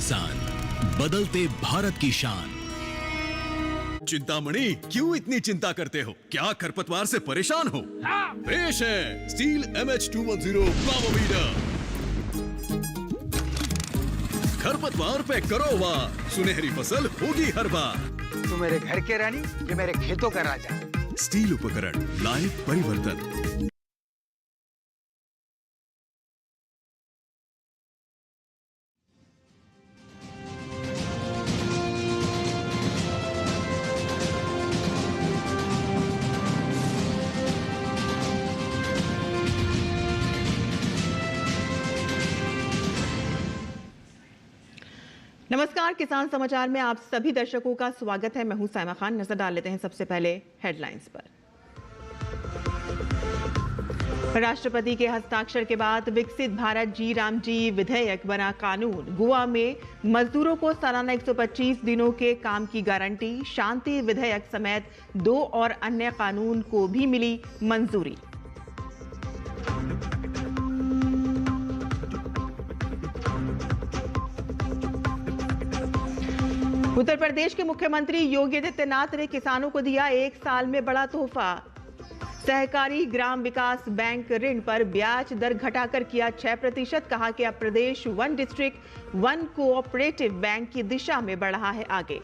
किसान, बदलते भारत की शान। चिंतामणि, क्यों इतनी चिंता करते हो? क्या खरपतवार से परेशान हो? पेश है स्टील MH210 पावर वीडर। खरपतवार पे करो वार, सुनहरी फसल होगी हर बार। तू मेरे घर के रानी, ये मेरे खेतों का राजा। स्टील उपकरण लाए परिवर्तन। नमस्कार, किसान समाचार में आप सभी दर्शकों का स्वागत है। मैं हूं साइमा खान। नजर डाल लेते हैं सबसे पहले हेडलाइंस पर। राष्ट्रपति के हस्ताक्षर के बाद विकसित भारत जी राम जी विधेयक बना कानून। गोवा में मजदूरों को सालाना 125 दिनों के काम की गारंटी। शांति विधेयक समेत 2 और अन्य कानून को भी मिली मंजूरी। उत्तर प्रदेश के मुख्यमंत्री योगी आदित्यनाथ ने किसानों को दिया 1 साल में बड़ा तोहफा। सहकारी ग्राम विकास बैंक ऋण पर ब्याज दर घटाकर किया 6%। कहा कि अब प्रदेश 1 डिस्ट्रिक्ट 1 कोऑपरेटिव बैंक की दिशा में बढ़ रहा है आगे।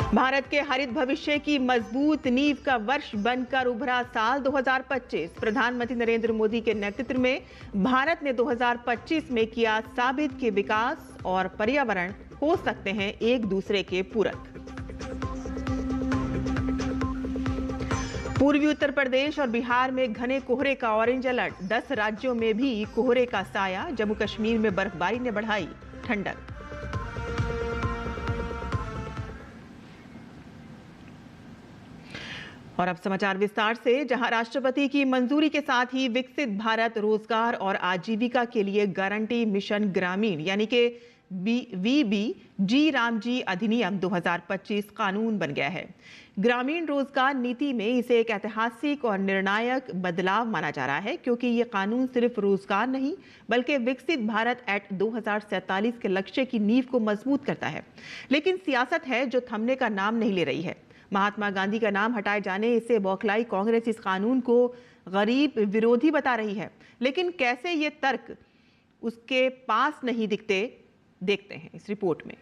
भारत के हरित भविष्य की मजबूत नींव का वर्ष बनकर उभरा साल 2025। प्रधानमंत्री नरेंद्र मोदी के नेतृत्व में भारत ने 2025 में किया साबित कि विकास और पर्यावरण हो सकते हैं एक दूसरे के पूरक। पूर्वी उत्तर प्रदेश और बिहार में घने कोहरे का ऑरेंज अलर्ट। 10 राज्यों में भी कोहरे का साया। जम्मू कश्मीर में बर्फबारी ने बढ़ाई ठंडक। और अब समाचार विस्तार से, जहां राष्ट्रपति की मंजूरी के साथ ही विकसित भारत रोजगार और आजीविका के लिए गारंटी मिशन ग्रामीण यानी कि VBG रामजी अधिनियम 2025 कानून बन गया है। ग्रामीण रोजगार नीति में इसे एक ऐतिहासिक और निर्णायक बदलाव माना जा रहा है, क्योंकि ये कानून सिर्फ रोजगार नहीं बल्कि विकसित भारत एक्ट 2047 के लक्ष्य की नींव को मजबूत करता है। लेकिन सियासत है जो थमने का नाम नहीं ले रही है। महात्मा गांधी का नाम हटाए जाने से बौखलाई कांग्रेस इस कानून को गरीब विरोधी बता रही है। लेकिन कैसे ये तर्क उसके पास नहीं दिखते, देखते हैं इस रिपोर्ट में।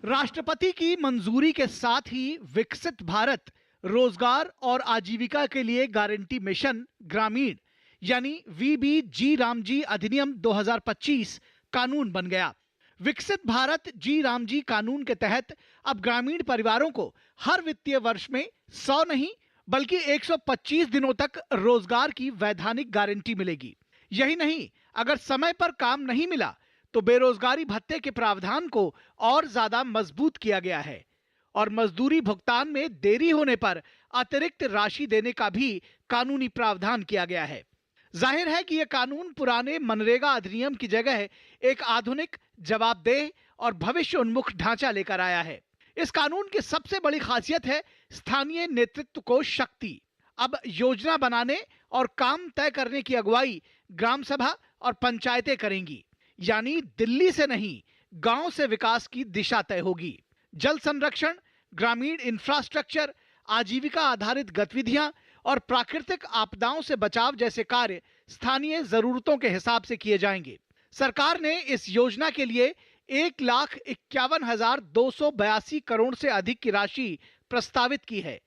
राष्ट्रपति की मंजूरी के साथ ही विकसित भारत रोजगार और आजीविका के लिए गारंटी मिशन ग्रामीण यानी VBG रामजी अधिनियम 2025 कानून बन गया। विकसित भारत जी रामजी कानून के तहत अब ग्रामीण परिवारों को हर वित्तीय वर्ष में 100 नहीं बल्कि 125 दिनों तक रोजगार की वैधानिक गारंटी मिलेगी। यही नहीं, अगर समय पर काम नहीं मिला तो बेरोजगारी भत्ते के प्रावधान को और ज्यादा मजबूत किया गया है और मजदूरी भुगतान में देरी होने पर अतिरिक्त राशि देने का भी कानूनी प्रावधान किया गया है। जाहिर है कि यह कानून पुराने मनरेगा अधिनियम की जगह एक आधुनिक, जवाबदेह और भविष्य उन्मुख ढांचा लेकर आया है। इस कानून की सबसे बड़ी खासियत है स्थानीय नेतृत्व को शक्ति। अब योजना बनाने और काम तय करने की अगुवाई ग्राम सभा और पंचायतें करेंगी, यानी दिल्ली से नहीं, गांव से विकास की दिशा तय होगी। जल संरक्षण, ग्रामीण इंफ्रास्ट्रक्चर, आजीविका आधारित गतिविधियां और प्राकृतिक आपदाओं से बचाव जैसे कार्य स्थानीय जरूरतों के हिसाब से किए जाएंगे। सरकार ने इस योजना के लिए 1,51,282 करोड़ से अधिक की राशि प्रस्तावित की है,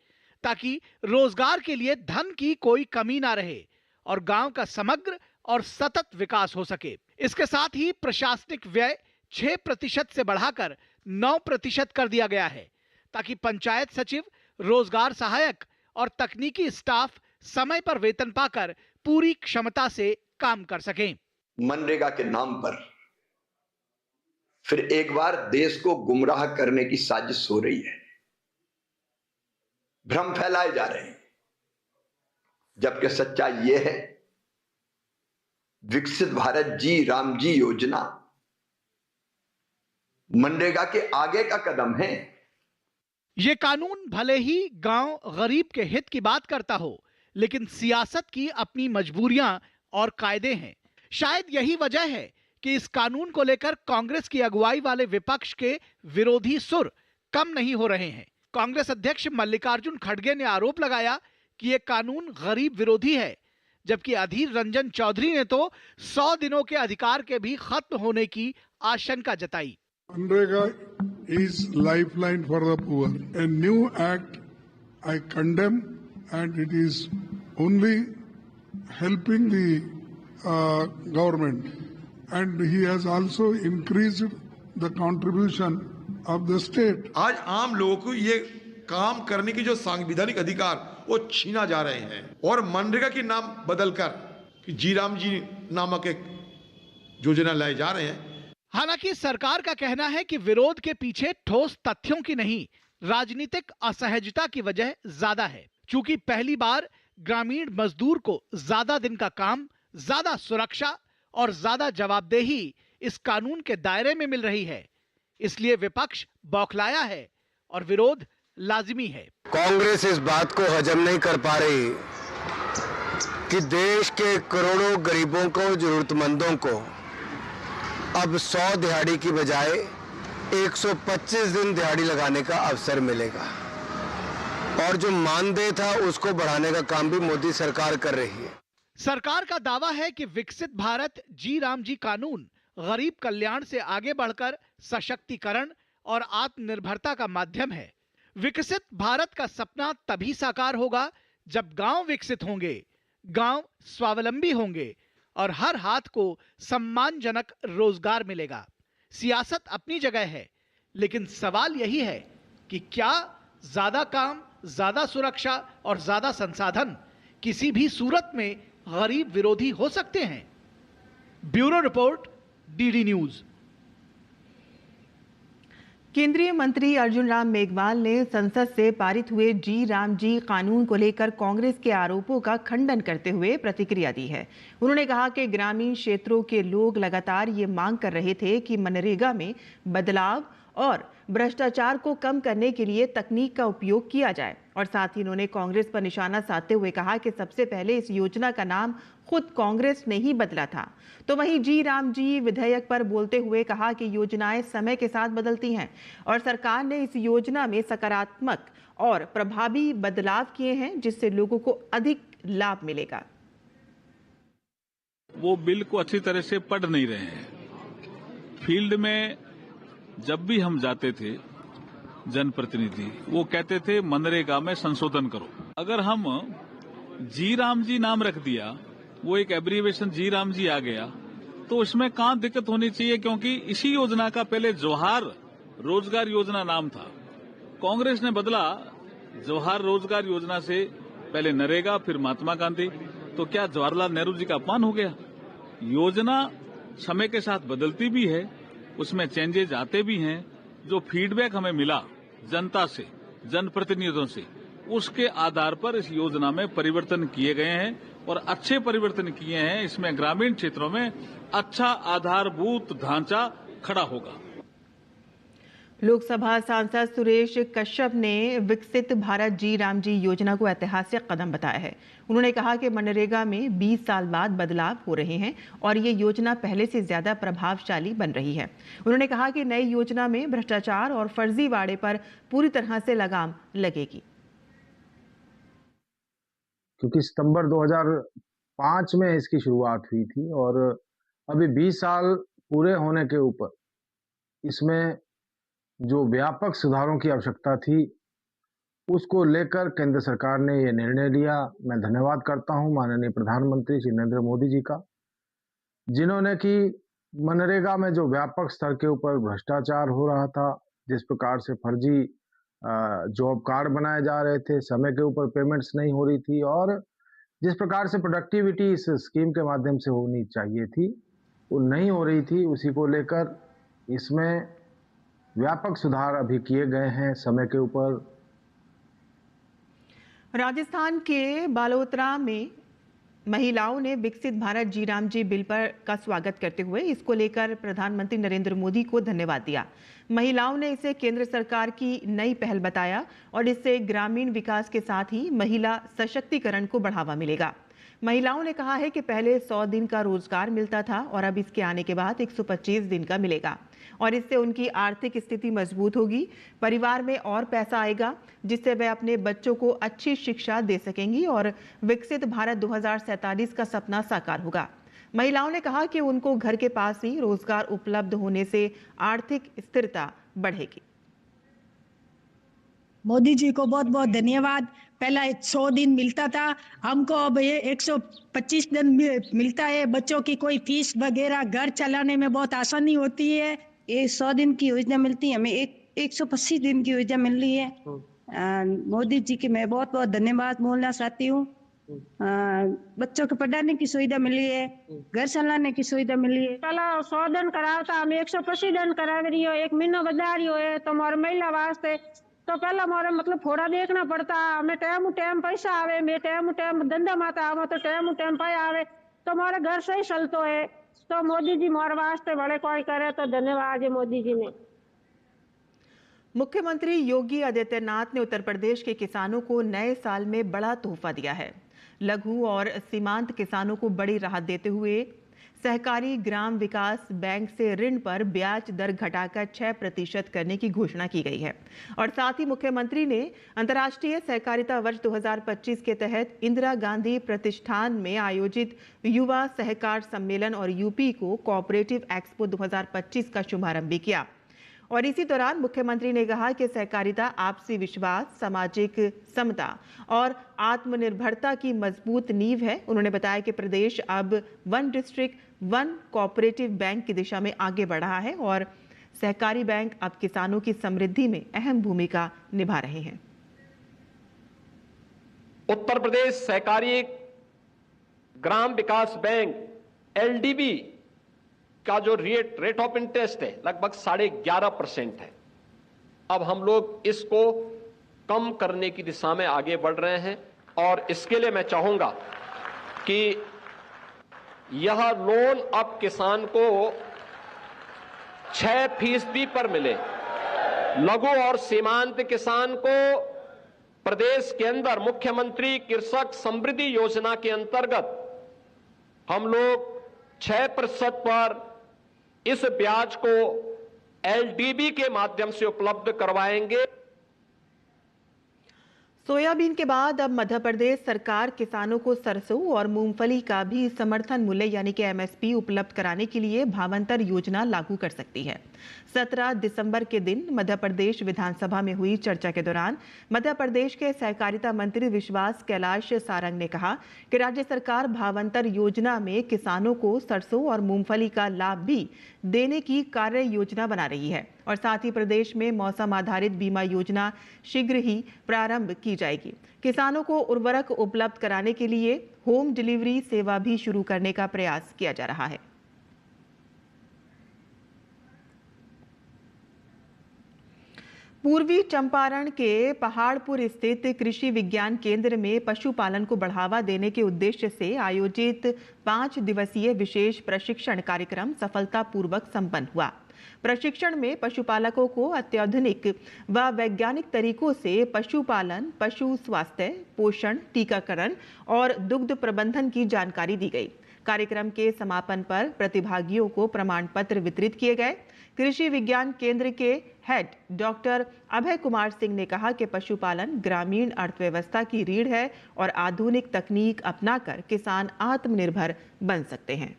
ताकि रोजगार के लिए धन की कोई कमी ना रहे और गांव का समग्र और सतत विकास हो सके। इसके साथ ही प्रशासनिक व्यय 6% से बढ़ाकर 9% कर दिया गया है, ताकि पंचायत सचिव, रोजगार सहायक और तकनीकी स्टाफ समय पर वेतन पाकर पूरी क्षमता से काम कर सकें। मनरेगा के नाम पर फिर एक बार देश को गुमराह करने की साजिश हो रही है। भ्रम फैलाए जा रहे हैं, जबकि सच्चाई यह है विकसित भारत जी रामजी योजना मनरेगा के आगे का कदम है। ये कानून भले ही गांव गरीब के हित की बात करता हो, लेकिन सियासत की अपनी मजबूरियां और कायदे हैं। शायद यही वजह है कि इस कानून को लेकर कांग्रेस की अगुवाई वाले विपक्ष के विरोधी सुर कम नहीं हो रहे हैं। कांग्रेस अध्यक्ष मल्लिकार्जुन खड़गे ने आरोप लगाया कि यह कानून गरीब विरोधी है, जबकि अधीर रंजन चौधरी ने तो 100 दिनों के अधिकार के भी खत्म होने की आशंका जताई। MNREGA is lifeline for the poor. A new act I condemn, and it is only helping the government. And he has also increased the contribution of the state. आज आम लोगों को ये काम करने की जो संवैधानिक अधिकार वो छीना जा रहे हैं और मनरेगा के नाम बदलकर जी राम जी नामक एक योजना लाए जा रहे हैं। हालांकि सरकार का कहना है कि विरोध के पीछे ठोस तथ्यों की नहीं, राजनीतिक असहजता की वजह ज्यादा है। चूंकि पहली बार ग्रामीण मजदूर को ज्यादा दिन का काम, ज्यादा सुरक्षा और ज्यादा जवाबदेही इस कानून के दायरे में मिल रही है, इसलिए विपक्ष बौखलाया है और विरोध लाजिमी है। कांग्रेस इस बात को हजम नहीं कर पा रही कि देश के करोड़ों गरीबों को, जरूरतमंदों को अब 100 दिहाड़ी की बजाय 125 दिन दिहाड़ी लगाने का अवसर मिलेगा, और जो मानदेय था उसको बढ़ाने का काम भी मोदी सरकार कर रही है। सरकार का दावा है कि विकसित भारत जी राम जी कानून गरीब कल्याण से आगे बढ़कर सशक्तिकरण और आत्मनिर्भरता का माध्यम है। विकसित भारत का सपना तभी साकार होगा जब गांव विकसित होंगे, गांव स्वावलंबी होंगे और हर हाथ को सम्मानजनक रोजगार मिलेगा। सियासत अपनी जगह है, लेकिन सवाल यही है कि क्या ज्यादा काम, ज्यादा सुरक्षा और ज्यादा संसाधन किसी भी सूरत में गरीब विरोधी हो सकते हैं? Bureau report, DD news. केंद्रीय मंत्री अर्जुन राम मेघवाल ने संसद से पारित हुए जी राम जी कानून को लेकर कांग्रेस के आरोपों का खंडन करते हुए प्रतिक्रिया दी है। उन्होंने कहा कि ग्रामीण क्षेत्रों के लोग लगातार ये मांग कर रहे थे कि मनरेगा में बदलाव और भ्रष्टाचार को कम करने के लिए तकनीक का उपयोग किया जाए। और साथ ही उन्होंने कांग्रेस पर निशाना साधते हुए कहा कि सबसे पहले इस योजना का नाम खुद कांग्रेस ने ही बदला था। तो वहीं जी राम जी विधेयक पर बोलते हुए कहा कि योजनाएं समय के साथ बदलती हैं और सरकार ने इस योजना में सकारात्मक और प्रभावी बदलाव किए हैं, जिससे लोगों को अधिक लाभ मिलेगा। वो बिल को अच्छी तरह से पढ़ नहीं रहे हैं। फील्ड में जब भी हम जाते थे, जनप्रतिनिधि वो कहते थे मनरेगा में संशोधन करो। अगर हम जी राम जी नाम रख दिया, वो एक एब्रीवेशन जी राम जी आ गया, तो उसमें कहाँ दिक्कत होनी चाहिए, क्योंकि इसी योजना का पहले जवाहर रोजगार योजना नाम था। कांग्रेस ने बदला जवाहर रोजगार योजना से, पहले नरेगा फिर महात्मा गांधी। तो क्या जवाहरलाल नेहरू जी का अपमान हो गया? योजना समय के साथ बदलती भी है, उसमें चेंजेज आते भी हैं। जो फीडबैक हमें मिला जनता से, जनप्रतिनिधियों से, उसके आधार पर इस योजना में परिवर्तन किए गए हैं और अच्छे परिवर्तन किए हैं। इसमें ग्रामीण क्षेत्रों में अच्छा आधारभूत ढांचा खड़ा होगा। लोकसभा सांसद सुरेश कश्यप ने विकसित भारत जी राम जी योजना को ऐतिहासिक कदम बताया है। उन्होंने कहा कि मनरेगा में 20 साल बाद बदलाव हो रहे हैं और ये योजना पहले से ज्यादा प्रभावशाली बन रही है। उन्होंने कहा कि नई योजना में भ्रष्टाचार और फर्जीवाड़े पर पूरी तरह से लगाम लगेगी। क्योंकि सितंबर 2005 में इसकी शुरुआत हुई थी और अभी 20 साल पूरे होने के ऊपर इसमें जो व्यापक सुधारों की आवश्यकता थी, उसको लेकर केंद्र सरकार ने ये निर्णय लिया। मैं धन्यवाद करता हूं माननीय प्रधानमंत्री श्री नरेंद्र मोदी जी का, जिन्होंने कि मनरेगा में जो व्यापक स्तर के ऊपर भ्रष्टाचार हो रहा था, जिस प्रकार से फर्जी जॉब कार्ड बनाए जा रहे थे, समय के ऊपर पेमेंट्स नहीं हो रही थी और जिस प्रकार से प्रोडक्टिविटी इस स्कीम के माध्यम से होनी चाहिए थी वो नहीं हो रही थी, उसी को लेकर इसमें व्यापक सुधार अभी किए गए हैं समय के ऊपर। राजस्थान के बालोतरा में महिलाओं ने विकसित भारत जी राम जी बिल पर का स्वागत करते हुए इसको लेकर प्रधानमंत्री नरेंद्र मोदी को धन्यवाद दिया। महिलाओं ने इसे केंद्र सरकार की नई पहल बताया और इससे ग्रामीण विकास के साथ ही महिला सशक्तिकरण को बढ़ावा मिलेगा। महिलाओं ने कहा है कि पहले 100 दिन का रोजगार मिलता था और अब इसके आने के बाद 125 दिन का मिलेगा और इससे उनकी आर्थिक स्थिति मजबूत होगी, परिवार में और पैसा आएगा जिससे वे अपने बच्चों को अच्छी शिक्षा दे सकेंगी और विकसित भारत 2047 का सपना साकार होगा। महिलाओं ने कहा कि उनको घर के पास ही रोजगार उपलब्ध होने से आर्थिक स्थिरता बढ़ेगी। मोदी जी को बहुत बहुत धन्यवाद। पहला 100 दिन मिलता था, हमको अब ये 125 दिन मिलता है। बच्चों की कोई फीस वगैरह घर चलाने में बहुत आसानी होती है। ये 100 दिन की योजना मिलती है, हमें 125 दिन की योजना मिल रही है। मोदी जी के मैं बहुत बहुत धन्यवाद बोलना चाहती हूँ। बच्चों को पढ़ाने की सुविधा मिली है, घर चलाने की सुविधा मिली है। पहला 100 दिन कराया था, हमें 125 दिन करा रही हो, 1 महीना बजा रही हो तो हमारे महिला वास्ते तो पहला हमारे मतलब थोड़ा देखना पड़ता, हमें टाइम पैसा आवे, मैं टाइम धंधा माता आवे तो टाइम पाया आवे तो हमारे घर सही चलतो है। तो मोदी जी हमारे वास्ते बड़े कोई करे तो धन्यवाद है मोदी जी ने। मुख्यमंत्री योगी आदित्यनाथ ने उत्तर प्रदेश के किसानों को नए साल में बड़ा तोहफा दिया है। लघु और सीमांत किसानों को बड़ी राहत देते हुए सहकारी ग्राम विकास बैंक से ऋण पर ब्याज दर घटाकर 6% करने की घोषणा की गई है और साथ ही मुख्यमंत्री ने अंतर्राष्ट्रीय सहकारिता वर्ष 2025 के तहत इंदिरा गांधी प्रतिष्ठान में आयोजित युवा सहकार सम्मेलन और यूपी को कोऑपरेटिव एक्सपो 2025 का शुभारंभ भी किया। और इसी दौरान मुख्यमंत्री ने कहा कि सहकारिता आपसी विश्वास, सामाजिक समता और आत्मनिर्भरता की मजबूत नींव है। उन्होंने बताया कि प्रदेश अब 1 डिस्ट्रिक्ट 1 कोऑपरेटिव बैंक की दिशा में आगे बढ़ रहा है और सहकारी बैंक अब किसानों की समृद्धि में अहम भूमिका निभा रहे हैं। उत्तर प्रदेश सहकारी ग्राम विकास बैंक LDB का जो रेट ऑफ इंटरेस्ट है लगभग 11.5% है। अब हम लोग इसको कम करने की दिशा में आगे बढ़ रहे हैं और इसके लिए मैं चाहूंगा कि यह लोन अब किसान को 6% पर मिले। लघु और सीमांत किसान को प्रदेश के अंदर मुख्यमंत्री कृषक समृद्धि योजना के अंतर्गत हम लोग 6% पर इस ब्याज को LDB के माध्यम से उपलब्ध करवाएंगे। सोयाबीन के बाद अब मध्य प्रदेश सरकार किसानों को सरसों और मूंगफली का भी समर्थन मूल्य यानी कि MSP उपलब्ध कराने के लिए भावांतर योजना लागू कर सकती है। 17 दिसंबर के दिन मध्य प्रदेश विधानसभा में हुई चर्चा के दौरान मध्य प्रदेश के सहकारिता मंत्री विश्वास कैलाश सारंग ने कहा कि राज्य सरकार भावांतर योजना में किसानों को सरसों और मूंगफली का लाभ भी देने की कार्य योजना बना रही है और साथ ही प्रदेश में मौसम आधारित बीमा योजना शीघ्र ही प्रारंभ की जाएगी। किसानों को उर्वरक उपलब्ध कराने के लिए होम डिलीवरी सेवा भी शुरू करने का प्रयास किया जा रहा है। पूर्वी चंपारण के पहाड़पुर स्थित कृषि विज्ञान केंद्र में पशुपालन को बढ़ावा देने के उद्देश्य से आयोजित 5 दिवसीय विशेष प्रशिक्षण कार्यक्रम सफलतापूर्वक संपन्न हुआ। प्रशिक्षण में पशुपालकों को अत्याधुनिक व वैज्ञानिक तरीकों से पशुपालन, पशु स्वास्थ्य, पोषण, टीकाकरण और दुग्ध प्रबंधन की जानकारी दी गई। कार्यक्रम के समापन पर प्रतिभागियों को प्रमाण पत्र वितरित किए गए। कृषि विज्ञान केंद्र के हेड डॉक्टर अभय कुमार सिंह ने कहा कि पशुपालन ग्रामीण अर्थव्यवस्था की रीढ़ है और आधुनिक तकनीक अपनाकर किसान आत्मनिर्भर बन सकते हैं।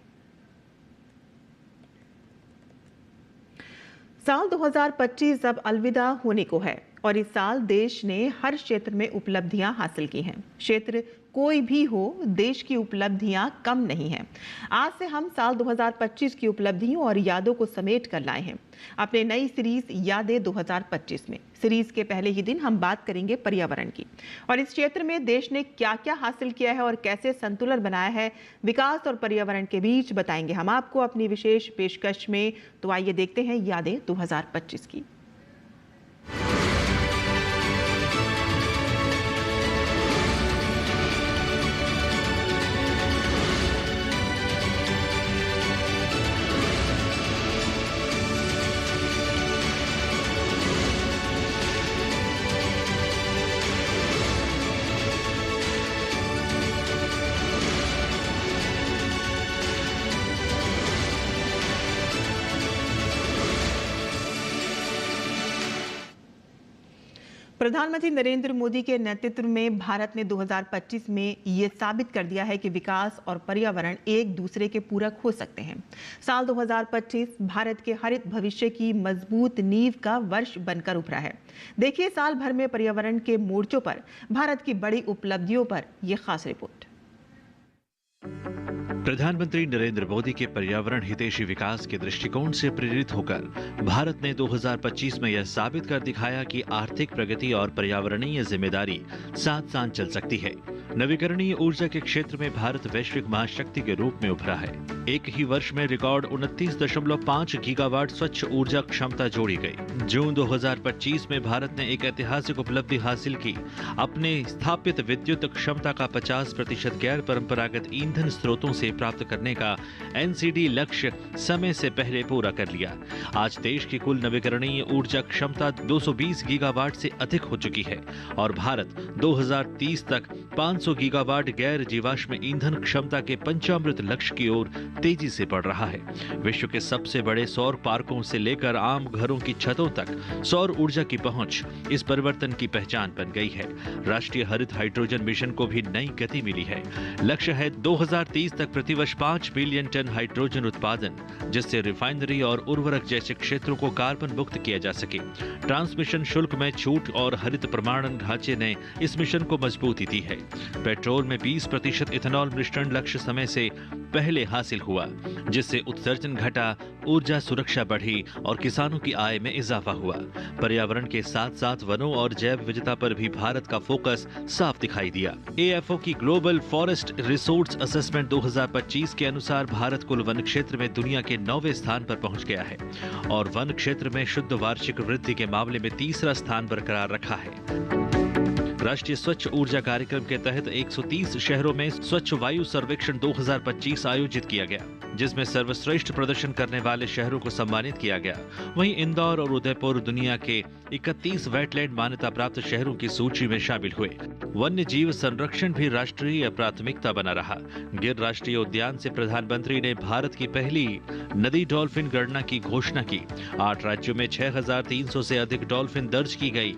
साल 2025 अब अलविदा होने को है और इस साल देश ने हर क्षेत्र में उपलब्धियां हासिल की हैं। क्षेत्र कोई भी हो, देश की उपलब्धियां कम नहीं हैं। आज से हम साल 2025 की उपलब्धियों और यादों को समेट कर लाए हैं अपने नई सीरीज यादें 2025 में। सीरीज के पहले ही दिन हम बात करेंगे पर्यावरण की और इस क्षेत्र में देश ने क्या क्या हासिल किया है और कैसे संतुलन बनाया है विकास और पर्यावरण के बीच, बताएंगे हम आपको अपनी विशेष पेशकश में। तो आइए देखते हैं यादें 2025 की। प्रधानमंत्री नरेंद्र मोदी के नेतृत्व में भारत ने 2025 में ये साबित कर दिया है कि विकास और पर्यावरण एक दूसरे के पूरक हो सकते हैं। साल 2025 भारत के हरित भविष्य की मजबूत नींव का वर्ष बनकर उभरा है। देखिए साल भर में पर्यावरण के मोर्चों पर भारत की बड़ी उपलब्धियों पर यह खास रिपोर्ट। प्रधानमंत्री नरेंद्र मोदी के पर्यावरण हितैषी विकास के दृष्टिकोण से प्रेरित होकर भारत ने 2025 में यह साबित कर दिखाया कि आर्थिक प्रगति और पर्यावरणीय जिम्मेदारी साथ साथ चल सकती है। नवीकरणीय ऊर्जा के क्षेत्र में भारत वैश्विक महाशक्ति के रूप में उभरा है। एक ही वर्ष में रिकॉर्ड 29.5 गीगावाट स्वच्छ ऊर्जा क्षमता जोड़ी गई। जून 2025 में भारत ने एक ऐतिहासिक उपलब्धि हासिल की। अपने स्थापित विद्युत क्षमता का 50% गैर परंपरागत ईंधन स्रोतों से प्राप्त करने का एनसीडी लक्ष्य समय से पहले पूरा कर लिया। आज देश की कुल नवीकरणीय ऊर्जा क्षमता 220 गीगावाट से अधिक हो चुकी है और भारत 2030 तक 500 गीगावाट गैर जीवाश्म ईंधन क्षमता के पंचामृत लक्ष्य की ओर तेजी से बढ़ रहा है। विश्व के सबसे बड़े सौर पार्कों से लेकर आम घरों की छतों तक सौर ऊर्जा की पहुंच इस परिवर्तन की पहचान बन गई है। राष्ट्रीय हरित हाइड्रोजन मिशन को भी नई गति मिली है। लक्ष्य है 2030 तक प्रतिवर्ष 5 बिलियन टन हाइड्रोजन उत्पादन, जिससे रिफाइनरी और उर्वरक जैसे क्षेत्रों को कार्बन मुक्त किया जा सके। ट्रांसमिशन शुल्क में छूट और हरित प्रमाणन ढांचे ने इस मिशन को मजबूती दी है। पेट्रोल में 20% इथेनॉल मिश्रण लक्ष्य समय से पहले हासिल हुआ, जिससे उत्सर्जन घटा, ऊर्जा सुरक्षा बढ़ी और किसानों की आय में इजाफा हुआ। पर्यावरण के साथ साथ वनों और जैव विविधता पर भी भारत का फोकस साफ दिखाई दिया। एएफओ की ग्लोबल फॉरेस्ट रिसोर्स असेसमेंट 2025 के अनुसार भारत कुल वन क्षेत्र में दुनिया के 9वें स्थान पर पहुंच गया है और वन क्षेत्र में शुद्ध वार्षिक वृद्धि के मामले में तीसरा स्थान बरकरार रखा है। राष्ट्रीय स्वच्छ ऊर्जा कार्यक्रम के तहत 130 शहरों में स्वच्छ वायु सर्वेक्षण 2025 आयोजित किया गया, जिसमें सर्वश्रेष्ठ प्रदर्शन करने वाले शहरों को सम्मानित किया गया। वहीं इंदौर और उदयपुर दुनिया के 31 वेटलैंड मान्यता प्राप्त शहरों की सूची में शामिल हुए। वन्य जीव संरक्षण भी राष्ट्रीय प्राथमिकता बना रहा। गिर राष्ट्रीय उद्यान से प्रधानमंत्री ने भारत की पहली नदी डॉल्फिन गणना की घोषणा की। 8 राज्यों में 6,300 से अधिक डॉल्फिन दर्ज की गई।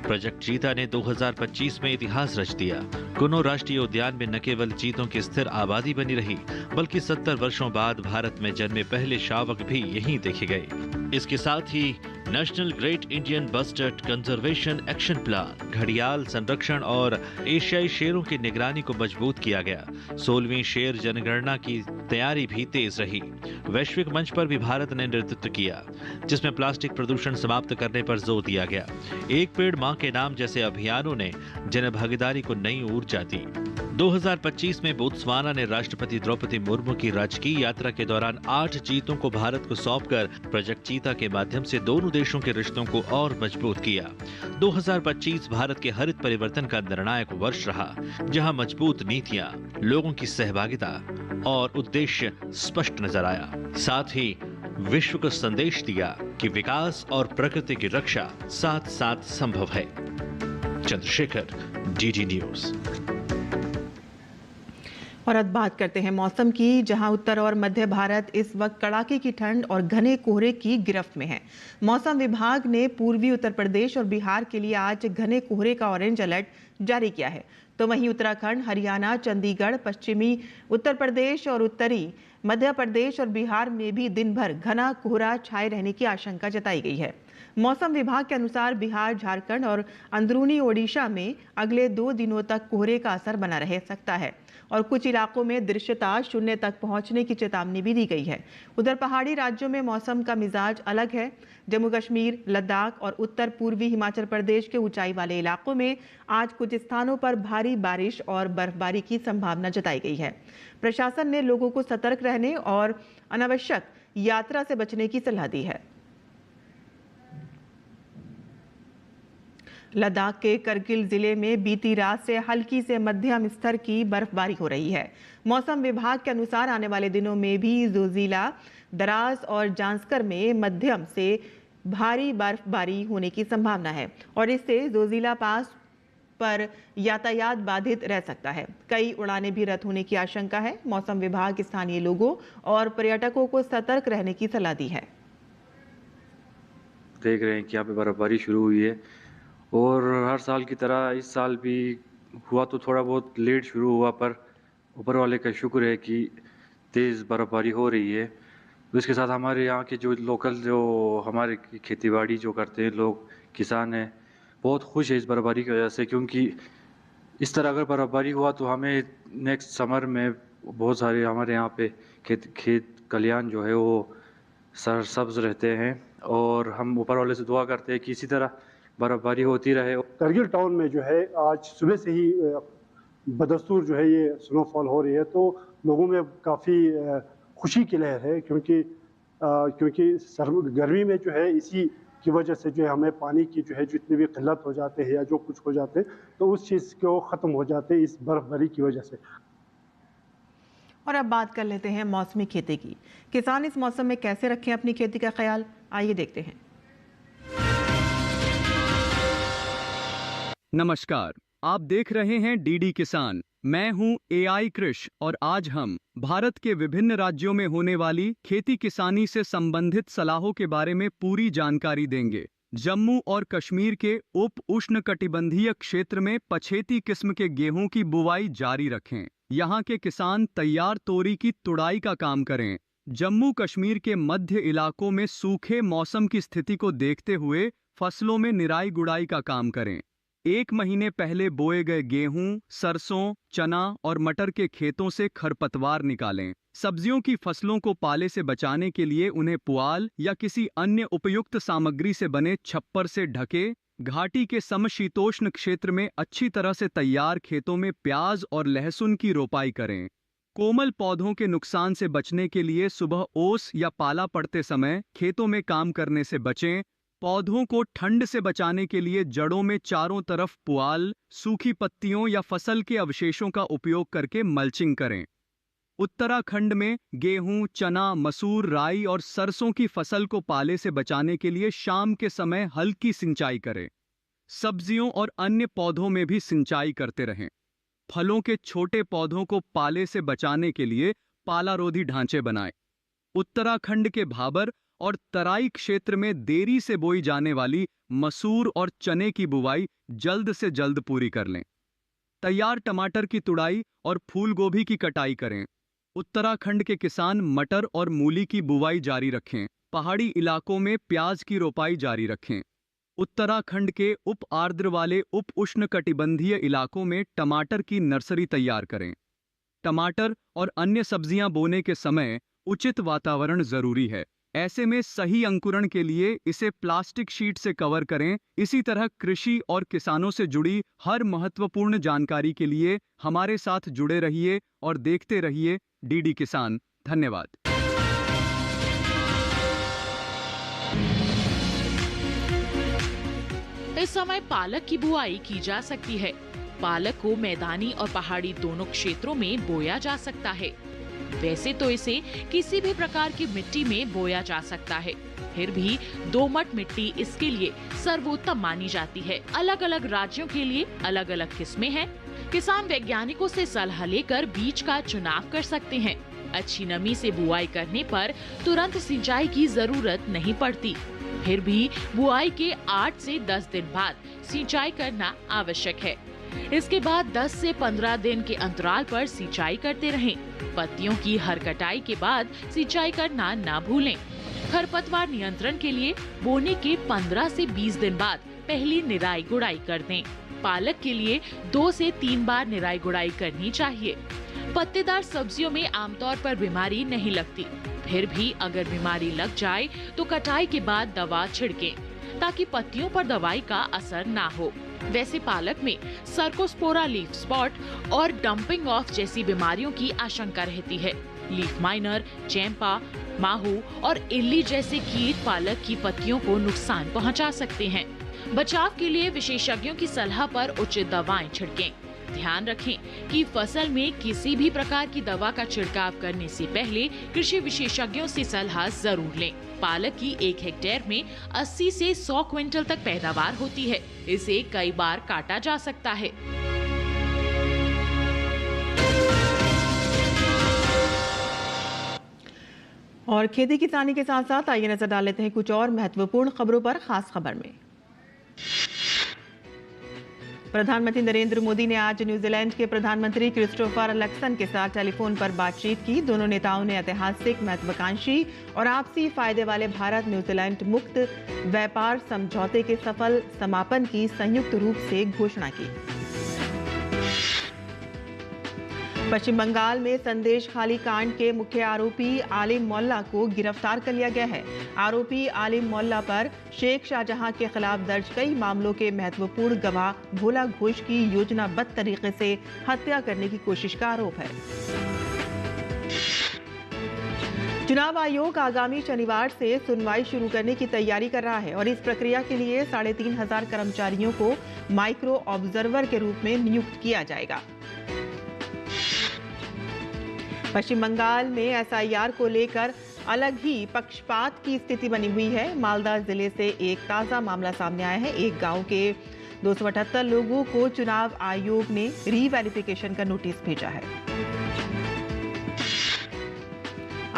प्रोजेक्ट चीता ने 2025 में इतिहास रच दिया। कुनो राष्ट्रीय उद्यान में न केवल चीतों की स्थिर आबादी बनी रही, बल्कि 70 वर्षों बाद भारत में जन्मे पहले शावक भी यहीं देखे गए। इसके साथ ही national great Indian bustard conservation action plan, घड़ियाल संरक्षण और एशियाई शेरों की निगरानी को मजबूत किया गया। 16वीं शेर जनगणना की तैयारी भी तेज रही। वैश्विक मंच पर भी भारत ने नेतृत्व किया, जिसमें प्लास्टिक प्रदूषण समाप्त करने पर जोर दिया गया। एक पेड़ मां के नाम जैसे अभियानों ने जन भागीदारी को नई ऊर्जा दी। 2025 में बोत्सवाना ने राष्ट्रपति द्रौपदी मुर्मू की राजकीय यात्रा के दौरान 8 चीतों को भारत को सौंपकर प्रोजेक्ट चीता के माध्यम से दोनों देशों के रिश्तों को और मजबूत किया। 2025 भारत के हरित परिवर्तन का निर्णायक वर्ष रहा, जहां मजबूत नीतियां, लोगों की सहभागिता और उद्देश्य स्पष्ट नजर आया। साथ ही विश्व को संदेश दिया कि विकास और प्रकृति की रक्षा साथ साथ संभव है। Chandrashekhar, DD news. और अब बात करते हैं मौसम की, जहां उत्तर और मध्य भारत इस वक्त कड़ाके की ठंड और घने कोहरे की गिरफ्त में है। मौसम विभाग ने पूर्वी उत्तर प्रदेश और बिहार के लिए आज घने कोहरे का ऑरेंज अलर्ट जारी किया है, तो वहीं उत्तराखंड, हरियाणा, चंडीगढ़, पश्चिमी उत्तर प्रदेश और उत्तरी मध्य प्रदेश और बिहार में भी दिन भर घना कोहरा छाए रहने की आशंका जताई गई है। मौसम विभाग के अनुसार बिहार, झारखंड और अंदरूनी ओडिशा में अगले 2 दिनों तक कोहरे का असर बना रह सकता है और कुछ इलाकों में दृश्यता 0 तक पहुंचने की चेतावनी भी दी गई है। उधर पहाड़ी राज्यों में मौसम का मिजाज अलग है। जम्मू कश्मीर, लद्दाख और उत्तर पूर्वी हिमाचल प्रदेश के ऊंचाई वाले इलाकों में आज कुछ स्थानों पर भारी बारिश और बर्फबारी की संभावना जताई गई है। प्रशासन ने लोगों को सतर्क रहने और अनावश्यक यात्रा से बचने की सलाह दी है। लद्दाख के करगिल जिले में बीती रात से हल्की से मध्यम स्तर की बर्फबारी हो रही है। मौसम विभाग के अनुसार आने वाले दिनों में भी जोजिला, दराज और जांस्कर में मध्यम से भारी बर्फबारी होने की संभावना है और इससे जोजिला पास पर यातायात बाधित रह सकता है। कई उड़ानें भी रद्द होने की आशंका है। मौसम विभाग स्थानीय लोगों और पर्यटकों को सतर्क रहने की सलाह दी है। देख रहे हैं कि यहाँ पे बर्फबारी शुरू हुई है और हर साल की तरह इस साल भी हुआ तो थोड़ा बहुत लेट शुरू हुआ, पर ऊपर वाले का शुक्र है कि तेज़ बर्फ़बारी हो रही है। इसके साथ हमारे यहाँ के जो लोकल जो हमारे खेतीबाड़ी जो करते हैं लोग, किसान हैं, बहुत खुश है इस बर्फ़बारी की वजह से, क्योंकि इस तरह अगर बर्फ़बारी हुआ तो हमें नेक्स्ट समर में बहुत सारे हमारे यहाँ पे खेत खलिहान जो है वो सरसब्ज रहते हैं, और हम ऊपर वाले से दुआ करते हैं कि इसी तरह बर्फ़बारी होती रहे। करगिल टाउन में जो है आज सुबह से ही बदस्तूर जो है ये स्नोफॉल हो रही है, तो लोगों में काफ़ी खुशी की लहर है, क्योंकि गर्मी में जो है इसी की वजह से जो है हमें पानी की जो है जितनी भी किल्लत हो जाते हैं या जो कुछ हो जाते हैं, तो उस चीज़ को ख़त्म हो जाते हैं इस बर्फ़बारी की वजह से। और अब बात कर लेते हैं मौसमी खेती की। किसान इस मौसम में कैसे रखें अपनी खेती का ख्याल, आइए देखते हैं। नमस्कार, आप देख रहे हैं डीडी किसान। मैं हूं एआई कृष और आज हम भारत के विभिन्न राज्यों में होने वाली खेती किसानी से संबंधित सलाहों के बारे में पूरी जानकारी देंगे। जम्मू और कश्मीर के उप उष्णकटिबंधीय क्षेत्र में पछेती किस्म के गेहूं की बुवाई जारी रखें। यहां के किसान तैयार तोरी की तुड़ाई का काम करें। जम्मू कश्मीर के मध्य इलाकों में सूखे मौसम की स्थिति को देखते हुए फसलों में निराई गुड़ाई का काम करें। 1 महीने पहले बोए गए गेहूं, सरसों, चना और मटर के खेतों से खरपतवार निकालें। सब्जियों की फसलों को पाले से बचाने के लिए उन्हें पुआल या किसी अन्य उपयुक्त सामग्री से बने छप्पर से ढके। घाटी के समशीतोष्ण क्षेत्र में अच्छी तरह से तैयार खेतों में प्याज और लहसुन की रोपाई करें। कोमल पौधों के नुकसान से बचने के लिए सुबह ओस या पाला पड़ते समय खेतों में काम करने से बचें। पौधों को ठंड से बचाने के लिए जड़ों में चारों तरफ पुआल, सूखी पत्तियों या फसल के अवशेषों का उपयोग करके मल्चिंग करें। उत्तराखंड में गेहूं, चना, मसूर, राई और सरसों की फसल को पाले से बचाने के लिए शाम के समय हल्की सिंचाई करें। सब्जियों और अन्य पौधों में भी सिंचाई करते रहें। फलों के छोटे पौधों को पाले से बचाने के लिए पालारोधी ढांचे बनाएं। उत्तराखंड के भाबर और तराई क्षेत्र में देरी से बोई जाने वाली मसूर और चने की बुवाई जल्द से जल्द पूरी कर लें। तैयार टमाटर की तुड़ाई और फूल गोभी की कटाई करें। उत्तराखंड के किसान मटर और मूली की बुवाई जारी रखें। पहाड़ी इलाकों में प्याज की रोपाई जारी रखें। उत्तराखंड के उप आर्द्र वाले उप उष्णकटिबंधीय इलाकों में टमाटर की नर्सरी तैयार करें। टमाटर और अन्य सब्जियां बोने के समय उचित वातावरण जरूरी है। ऐसे में सही अंकुरण के लिए इसे प्लास्टिक शीट से कवर करें। इसी तरह कृषि और किसानों से जुड़ी हर महत्वपूर्ण जानकारी के लिए हमारे साथ जुड़े रहिए और देखते रहिए डीडी किसान। धन्यवाद। इस समय पालक की बुआई की जा सकती है। पालक को मैदानी और पहाड़ी दोनों क्षेत्रों में बोया जा सकता है। वैसे तो इसे किसी भी प्रकार की मिट्टी में बोया जा सकता है, फिर भी दोमट मिट्टी इसके लिए सर्वोत्तम मानी जाती है। अलग अलग राज्यों के लिए अलग अलग किस्में हैं। किसान वैज्ञानिकों से सलाह लेकर बीज का चुनाव कर सकते हैं। अच्छी नमी से बुआई करने पर तुरंत सिंचाई की जरूरत नहीं पड़ती। फिर भी बुआई के 8 से 10 दिन बाद सिंचाई करना आवश्यक है। इसके बाद 10 से 15 दिन के अंतराल पर सिंचाई करते रहें। पत्तियों की हर कटाई के बाद सिंचाई करना ना भूलें। खरपतवार नियंत्रण के लिए बोने के 15 से 20 दिन बाद पहली निराई गुड़ाई कर दें। पालक के लिए 2 से 3 बार निराई गुड़ाई करनी चाहिए। पत्तेदार सब्जियों में आमतौर पर बीमारी नहीं लगती, फिर भी अगर बीमारी लग जाए तो कटाई के बाद दवा छिड़कें ताकि पत्तियों पर दवाई का असर ना हो। वैसे पालक में सर्कोस्पोरा लीफ स्पॉट और डंपिंग ऑफ जैसी बीमारियों की आशंका रहती है। लीफ माइनर, चैंपा, माहू और इल्ली जैसे कीट पालक की पत्तियों को नुकसान पहुंचा सकते हैं। बचाव के लिए विशेषज्ञों की सलाह पर उचित दवाएं छिड़कें। ध्यान रखें कि फसल में किसी भी प्रकार की दवा का छिड़काव करने से पहले कृषि विशेषज्ञों से सलाह जरूर लें। पालक की 1 हेक्टेयर में 80 से 100 क्विंटल तक पैदावार होती है। इसे कई बार काटा जा सकता है। और खेती किसानी के साथ साथ आइए नजर डाल लेते हैं कुछ और महत्वपूर्ण खबरों पर। खास खबर में प्रधानमंत्री नरेंद्र मोदी ने आज न्यूजीलैंड के प्रधानमंत्री क्रिस्टोफर लक्सन के साथ टेलीफोन पर बातचीत की। दोनों नेताओं ने ऐतिहासिक, महत्वाकांक्षी और आपसी फायदे वाले भारत न्यूजीलैंड मुक्त व्यापार समझौते के सफल समापन की संयुक्त रूप से घोषणा की। पश्चिम बंगाल में संदेश खाली कांड के मुख्य आरोपी आलिम मोल्ला को गिरफ्तार कर लिया गया है। आरोपी आलिम मोल्ला पर शेख शाहजहां के खिलाफ दर्ज कई मामलों के महत्वपूर्ण गवाह भोला घोष की योजनाबद्ध तरीके से हत्या करने की कोशिश का आरोप है। चुनाव आयोग आगामी शनिवार से सुनवाई शुरू करने की तैयारी कर रहा है और इस प्रक्रिया के लिए 3,500 कर्मचारियों को माइक्रो ऑब्जर्वर के रूप में नियुक्त किया जाएगा। पश्चिम बंगाल में एसआईआर को लेकर अलग ही पक्षपात की स्थिति बनी हुई है। मालदा जिले से एक ताजा मामला सामने आया है। एक गांव के 278 लोगों को चुनाव आयोग ने रीवेरिफिकेशन का नोटिस भेजा है।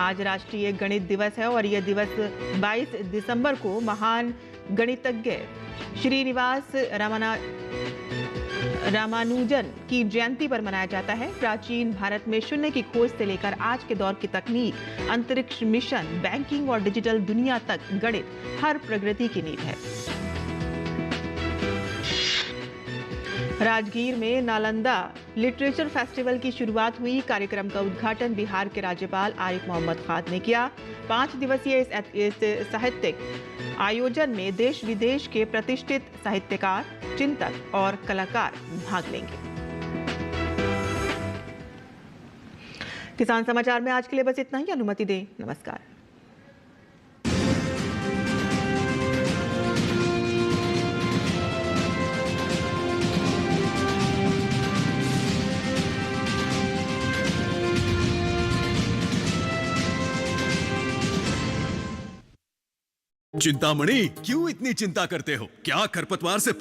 आज राष्ट्रीय गणित दिवस है और यह दिवस 22 दिसंबर को महान गणितज्ञ श्रीनिवास रामानुजन की जयंती पर मनाया जाता है। प्राचीन भारत में शून्य की खोज से लेकर आज के दौर की तकनीक, अंतरिक्ष मिशन, बैंकिंग और डिजिटल दुनिया तक गणित हर प्रगति की नींव है। राजगीर में नालंदा लिटरेचर फेस्टिवल की शुरुआत हुई। कार्यक्रम का उद्घाटन बिहार के राज्यपाल आरिफ मोहम्मद खान ने किया। 5 दिवसीय इस साहित्यिक आयोजन में देश विदेश के प्रतिष्ठित साहित्यकार, चिंतक और कलाकार भाग लेंगे। किसान समाचार में आज के लिए बस इतना ही। अनुमति दें। नमस्कार। चिंतामणि, क्यों इतनी चिंता करते हो? क्या खरपतवार से